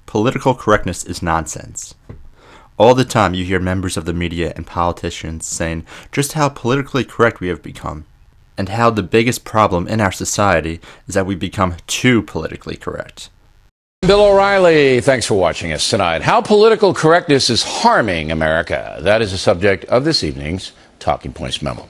Political correctness is nonsense. All the time you hear members of the media and politicians saying just how politically correct we have become, and how the biggest problem in our society is that we become too politically correct. Bill O'Reilly, thanks for watching us tonight. How political correctness is harming America. That is the subject of this evening's Talking Points memo.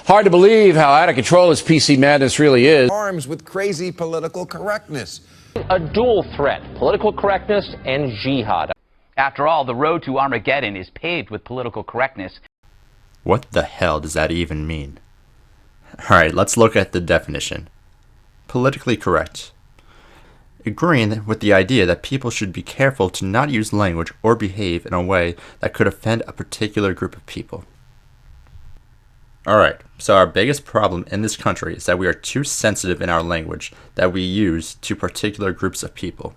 Hard to believe how out of control this PC madness really is. Arms with crazy political correctness. A dual threat, political correctness and jihad. After all, the road to Armageddon is paved with political correctness. What the hell does that even mean? Alright, let's look at the definition. Politically correct. Agreeing with the idea that people should be careful to not use language or behave in a way that could offend a particular group of people. Alright, so our biggest problem in this country is that we are too sensitive in our language that we use to particular groups of people.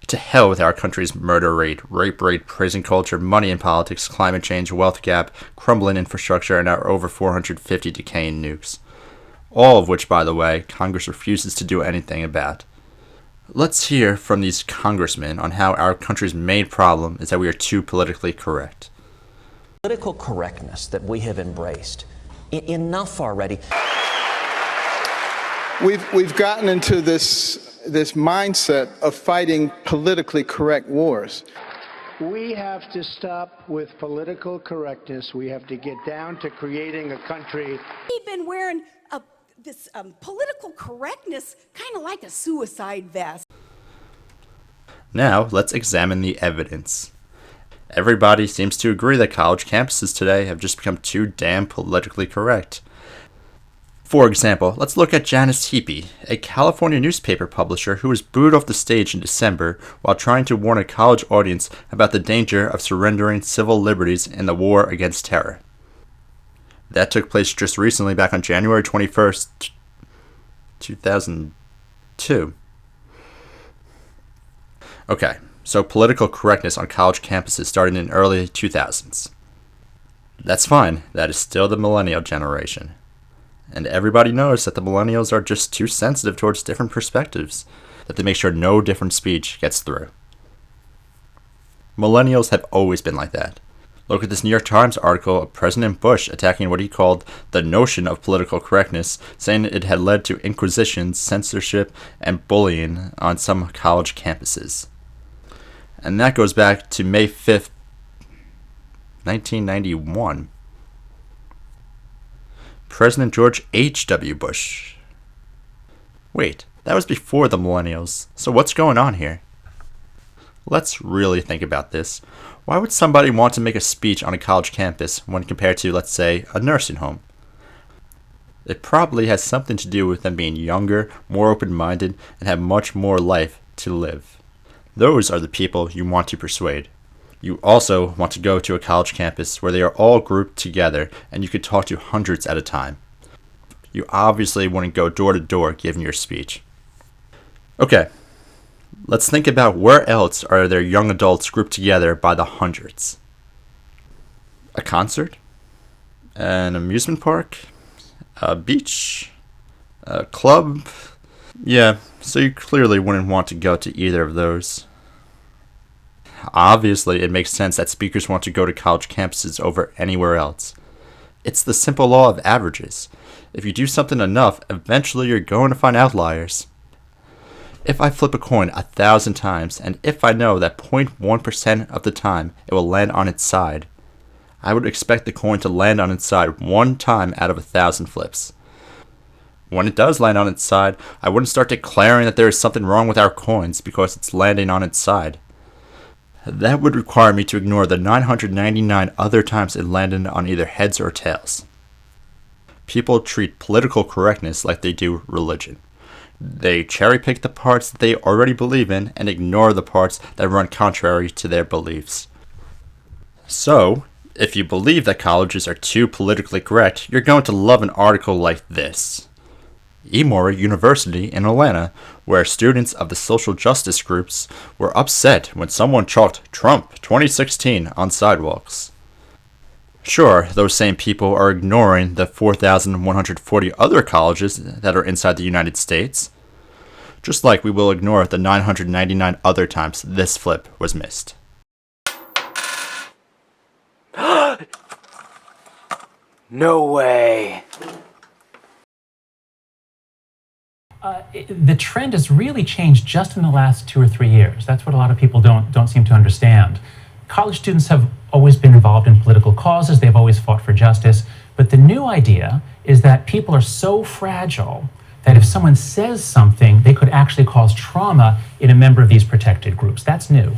To hell with our country's murder rate, rape rate, prison culture, money in politics, climate change, wealth gap, crumbling infrastructure, and our over 450 decaying nukes. All of which, by the way, Congress refuses to do anything about. Let's hear from these congressmen on how our country's main problem is that we are too politically correct. Political correctness that we have embraced. Enough already. We've gotten into this mindset of fighting politically correct wars. We have to stop with political correctness. We have to get down to creating a country. We've been wearing this political correctness kind of like a suicide vest. Now, let's examine the evidence. Everybody seems to agree that college campuses today have just become too damn politically correct. For example, let's look at Janice Heapy, a California newspaper publisher who was booed off the stage in December while trying to warn a college audience about the danger of surrendering civil liberties in the war against terror. That took place just recently, back on January 21st, 2002. Okay, so political correctness on college campuses started in early 2000s. That's fine, that is still the millennial generation. And everybody knows that the millennials are just too sensitive towards different perspectives, that they make sure no different speech gets through. Millennials have always been like that. Look at this New York Times article of President Bush attacking what he called the notion of political correctness, saying it had led to inquisitions, censorship, and bullying on some college campuses. And that goes back to May 5th, 1991. President George H.W. Bush. Wait, that was before the millennials, so what's going on here? Let's really think about this. Why would somebody want to make a speech on a college campus when compared to, let's say, a nursing home? It probably has something to do with them being younger, more open-minded, and have much more life to live. Those are the people you want to persuade. You also want to go to a college campus where they are all grouped together and you could talk to hundreds at a time. You obviously wouldn't go door to door giving your speech. Okay, let's think about where else are there young adults grouped together by the hundreds. A concert? An amusement park? A beach? A club? Yeah, so you clearly wouldn't want to go to either of those. Obviously, it makes sense that speakers want to go to college campuses over anywhere else. It's the simple law of averages. If you do something enough, eventually you're going to find outliers. If I flip a coin 1,000 times, and if I know that 0.1% of the time it will land on its side, I would expect the coin to land on its side one time out of 1,000 flips. When it does land on its side, I wouldn't start declaring that there is something wrong with our coins because it's landing on its side. That would require me to ignore the 999 other times it landed on either heads or tails. People treat political correctness like they do religion. They cherry-pick the parts that they already believe in and ignore the parts that run contrary to their beliefs. So, if you believe that colleges are too politically correct, you're going to love an article like this. Emory University in Atlanta, where students of the social justice groups were upset when someone chalked Trump 2016 on sidewalks. Sure, those same people are ignoring the 4,140 other colleges that are inside the United States. just like we will ignore the 999 other times this flip was missed. No way. The trend has really changed just in the last 2 or 3 years. That's what a lot of people don't seem to understand. College students have always been involved in political causes. They've always fought for justice. But the new idea is that people are so fragile that if someone says something, they could actually cause trauma in a member of these protected groups. That's new.